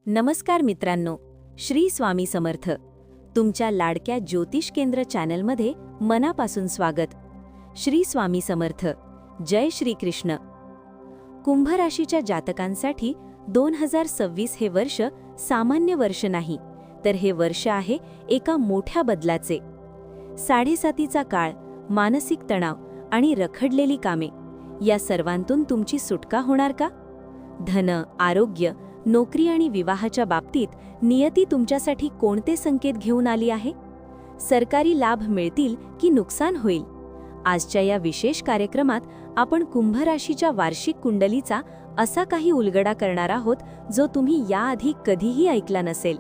नमस्कार मित्रांनो, श्री स्वामी समर्थ. तुमच्या लाडक्या ज्योतिष केंद्र चॅनलमध्ये मनापासून स्वागत. श्री स्वामी समर्थ. जय श्री कृष्ण. कुंभ राशीच्या जातकांसाठी 2026 हे वर्ष सामान्य वर्ष नाही, तर हे वर्ष आहे एका मोठ्या बदलाचे. 7.5चा काळ, मानसिक तणाव आणि रखडलेली कामे या सर्वांतून तुमची सुटका होणार का? धन, आरोग्य, नोकरी आणि विवाहाच्या बाबतीत नियती तुमच्यासाठी कोणते संकेत घेऊन आली आहे? सरकारी लाभ मिळतील की नुकसान होईल? आजच्या या विशेष कार्यक्रमात आपण कुंभ राशीच्या वार्षिक कुंडलीचा असा काही उलगडा करणार आहोत जो तुम्ही याआधी कधीही ऐकला नसेल.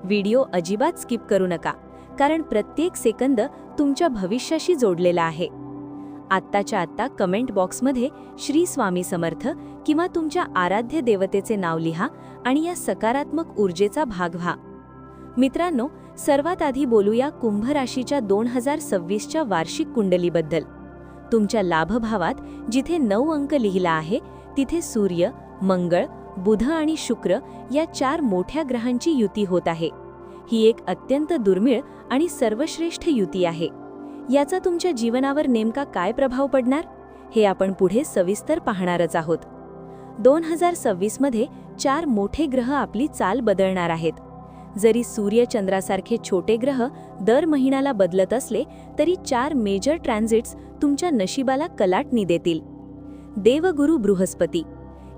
व्हिडिओ अजिबात स्किप करू नका, कारण प्रत्येक सेकंद तुमच्या भविष्याशी जोडलेला आहे. आत्ताच्या आत्ता कमेंट बॉक्समध्ये श्री स्वामी समर्थ किंवा तुमच्या आराध्य देवतेचे नाव लिहा आणि या सकारात्मक ऊर्जेचा भाग व्हा. मित्रांनो, सर्वात आधी बोलूया कुंभ राशीच्या 2026च्या वार्षिक कुंडलीबद्दल. तुमच्या लाभभावात जिथे 9 अंक लिहिला आहे तिथे सूर्य, मंगळ, बुध आणि शुक्र या 4 मोठ्या ग्रहांची युती होत आहे. ही एक अत्यंत दुर्मिळ आणि सर्वश्रेष्ठ युती आहे. याचा तुमच्या जीवनावर नेमका काय प्रभाव पडणार हे आपण पुढे सविस्तर पाहणारच आहोत. 2026मध्ये 4 मोठे ग्रह आपली चाल बदलणार आहेत. जरी सूर्य, चंद्रासारखे छोटे ग्रह दर महिन्याला बदलत असले तरी 4 मेजर ट्रान्झिट्स तुमच्या नशिबाला कलाटणी देतील. देवगुरु बृहस्पती.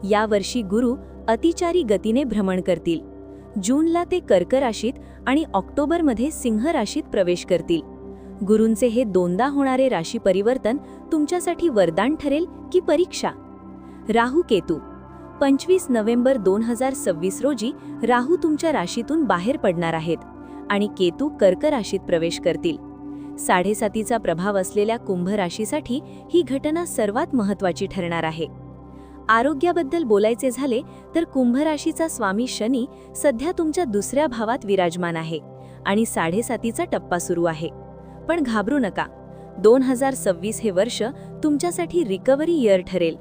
यावर्षी गुरु अतिचारी गतीने भ्रमण करतील. जूनला ते कर्क राशीत आणि ऑक्टोबरमध्ये सिंह राशीत प्रवेश करतील. गुरूंचे हे 2दा होणारे राशी परिवर्तन तुमच्यासाठी वरदान ठरेल की परीक्षा? राहू केतू. 25 नोव्हेंबर 2026 रोजी राहू तुमच्या राशीतून बाहेर पडणार आहेत आणि केतू कर्क राशीत प्रवेश करतील. 7.5चा प्रभाव असलेल्या कुंभ राशीसाठी ही घटना सर्वात महत्त्वाची ठरणार आहे. आरोग्याबद्दल बोलायचे झाले तर कुंभ राशीचा स्वामी शनी सध्या तुमच्या 2ऱ्या भावात विराजमान आहे आणि 7.5चा टप्पा सुरू आहे. पण घाबरू नका. 2026 हे वर्ष तुमच्यासाठी रिकव्हरी इयर ठरेल.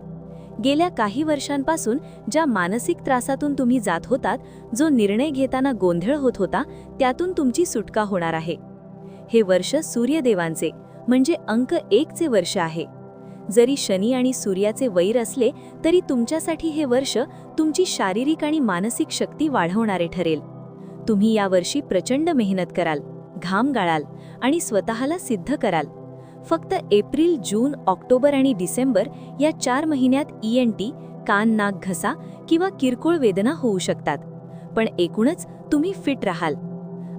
गेल्या काही वर्षांपासून ज्या मानसिक त्रासातून तुम्ही जात होतात, जो निर्णय घेताना गोंधळ होत होता, त्यातून तुमची सुटका होणार आहे. हे वर्ष सूर्यदेवांचे म्हणजे अंक 1चे वर्ष आहे. जरी शनी आणि सूर्याचे वैर असले तरी तुमच्यासाठी हे वर्ष तुमची शारीरिक आणि मानसिक शक्ती वाढवणारे ठरेल. तुम्ही यावर्षी प्रचंड मेहनत कराल, घाम गाळाल आणि स्वतःला सिद्ध कराल. फक्त एप्रिल, जून, ऑक्टोबर आणि डिसेंबर या 4 महिन्यात ENT, कान, नाक, घसा किंवा किरकोळ वेदना होऊ शकतात, पण एकूणच तुम्ही फिट राहाल.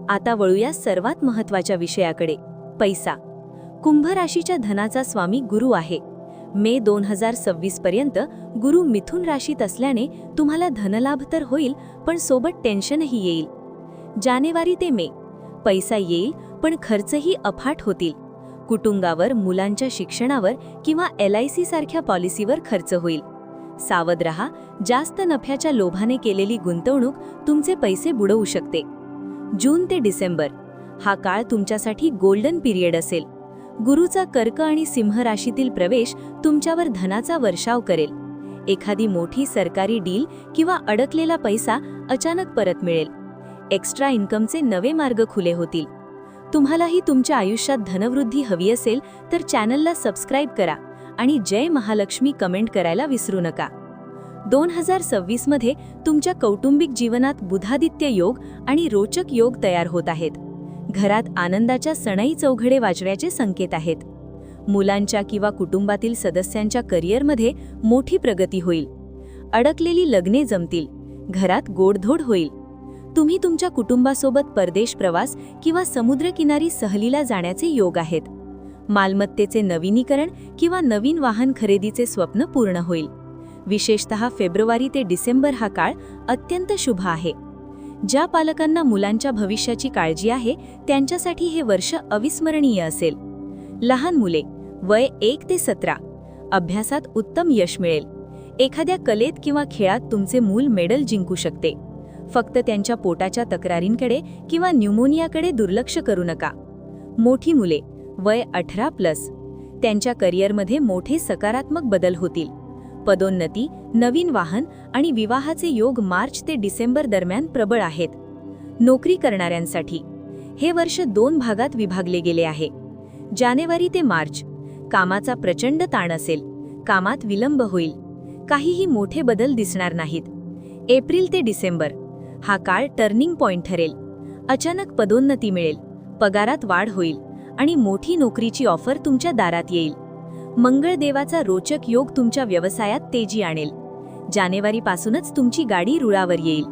आता वळूया सर्वात महत्त्वाच्या विषयाकडे, पैसा. कुंभ राशीच्या धनाचा स्वामी गुरु आहे. मे 2026 पर्यंत गुरु मिथुन राशीत असल्याने तुम्हाला धनलाभ तर होईल, पण सोबत टेन्शनही येईल. जानेवारी ते मे पैसा येईल, पण खर्चही अफाट होतील. कुटुंबावर, मुलांच्या शिक्षणावर किंवा LIC सारख्या पॉलिसीवर खर्च होईल. सावध रहा. जास्त नफ्याच्या लोभाने केलेली गुंतवणूक तुमचे पैसे बुडवू शकते. जून ते डिसेंबर हा काळ तुमच्यासाठी गोल्डन पिरियड असेल. गुरुचा कर्क आणि सिंह राशीतील प्रवेश तुमच्यावर धनाचा वर्षाव करेल. एखादी मोठी सरकारी डील किंवा अडकलेला पैसा अचानक परत मिळेल. एक्स्ट्रा इन्कमचे नवे मार्ग खुले होतील. तुम्हालाही तुमच्या आयुष्यात धनवृद्धी हवी असेल तर चॅनलला सबस्क्राईब करा आणि जय महालक्ष्मी कमेंट करायला विसरू नका. 2026मध्ये तुमच्या कौटुंबिक जीवनात बुधादित्य योग आणि रोचक योग तयार होत आहेत. घरात आनंदाच्या सणई चौघडे वाजण्याचे संकेत आहेत. मुलांच्या किंवा कुटुंबातील सदस्यांच्या करिअरमध्ये मोठी प्रगती होईल. अडकलेली लग्ने जमतील. घरात गोडधोड होईल. तुम्ही तुमच्या कुटुंबासोबत परदेश प्रवास किंवा समुद्रकिनारी सहलीला जाण्याचे योग आहेत. मालमत्तेचे नवीनीकरण किंवा नवीन वाहन खरेदीचे स्वप्न पूर्ण होईल. विशेषतः फेब्रुवारी ते डिसेंबर हा काळ अत्यंत शुभ आहे. ज्या पालकांना मुलांच्या भविष्याची काळजी आहे त्यांच्यासाठी हे वर्ष अविस्मरणीय असेल. लहान मुले, वय 1 ते 17, अभ्यासात उत्तम यश मिळेल. एखाद्या कलेत किंवा खेळात तुमचे मूल मेडल जिंकू शकते. फक्त त्यांच्या पोटाच्या तक्रारींकडे किंवा न्यूमोनियाकडे दुर्लक्ष करू नका. मोठी मुले, वय 18+, त्यांच्या करिअरमध्ये मोठे सकारात्मक बदल होतील. पदोन्नती, नवीन वाहन आणि विवाहाचे योग मार्च ते डिसेंबर दरम्यान प्रबळ आहेत. नोकरी करणाऱ्यांसाठी हे वर्ष 2 भागात विभागले गेले आहे. जानेवारी ते मार्च कामाचा प्रचंड ताण असेल, कामात विलंब होईल, काहीही मोठे बदल दिसणार नाहीत. एप्रिल ते डिसेंबर हा काळ टर्निंग पॉइंट ठरेल. अचानक पदोन्नती मिळेल, पगारात वाढ होईल आणि मोठी नोकरीची ऑफर तुमच्या दारात येईल. मंगळ देवाचा रोचक योग तुमच्या व्यवसायात तेजी आणेल. जानेवारीपासूनच तुमची गाडी रुळावर येईल.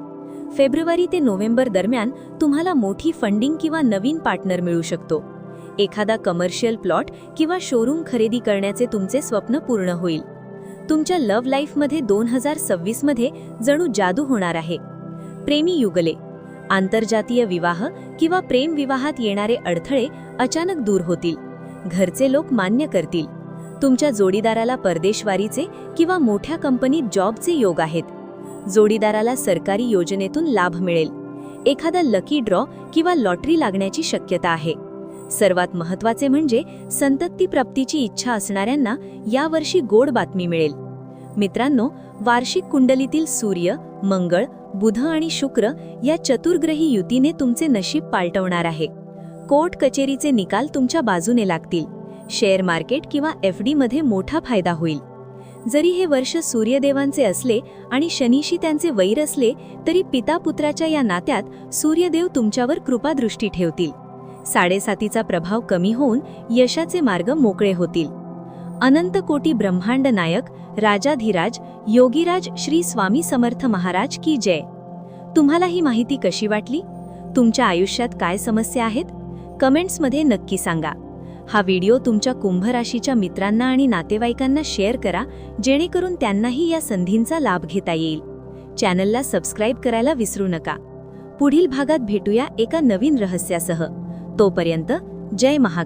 फेब्रुवारी ते नोव्हेंबर दरम्यान तुम्हाला मोठी फंडिंग किंवा नवीन पार्टनर मिळू शकतो. एखादा कमर्शियल प्लॉट किंवा शोरूम खरेदी करण्याचे तुमचे स्वप्न पूर्ण होईल. तुमच्या लव्ह लाईफमध्ये 2026 मध्ये जणू जादू होणार आहे. प्रेमी युगले आंतरजातीय विवाह किंवा प्रेम विवाहात येणारे अडथळे अचानक दूर होतील. घरचे लोक मान्य करतील. तुमच्या जोडीदाराला परदेशवारीचे किंवा मोठ्या कंपनीत जॉबचे योग आहेत. जोडीदाराला सरकारी योजनेतून लाभ मिळेल. एखादा लकी ड्रॉ किंवा लॉटरी लागण्याची शक्यता आहे. सर्वात महत्त्वाचे म्हणजे संतती प्राप्तीची इच्छा असणाऱ्यांना यावर्षी गोड बातमी मिळेल. मित्रांनो, वार्षिक कुंडलीतील सूर्य, मंगळ, बुध आणि शुक्र या चतुर्ग्रही युतीने तुमचे नशीब पालटवणार आहे. कोर्ट कचेरीचे निकाल तुमच्या बाजूने लागतील. शेअर मार्केट किंवा FD मध्ये मोठा फायदा होईल. जरी हे वर्ष सूर्यदेवांचे असले आणि शनीशी त्यांचे वैर असले तरी पिता-पुत्राच्या या नात्यात सूर्यदेव तुमच्यावर कृपादृष्टी ठेवतील. 7.5चा प्रभाव कमी होऊन यशाचे मार्ग मोकळे होतील. अनंत कोटी ब्रह्मांड नायक राजाधिराज योगीराज श्री स्वामी समर्थ महाराज की जय. तुम्हाला ही माहिती कशी वाटली? तुमच्या आयुष्यात काय समस्या आहेत? कमेंट्समध्ये नक्की सांगा. हा व्हिडिओ तुमच्या कुंभ राशीच्या मित्रांना आणि नातेवाईकांना शेअर करा, जेणेकरून त्यांनाही या संधींचा लाभ घेता येईल. चॅनलला सबस्क्राईब करायला विसरू नका. पुढील भागात भेटूया एका नवीन रहस्यासह. तोपर्यंत जय महाकाल.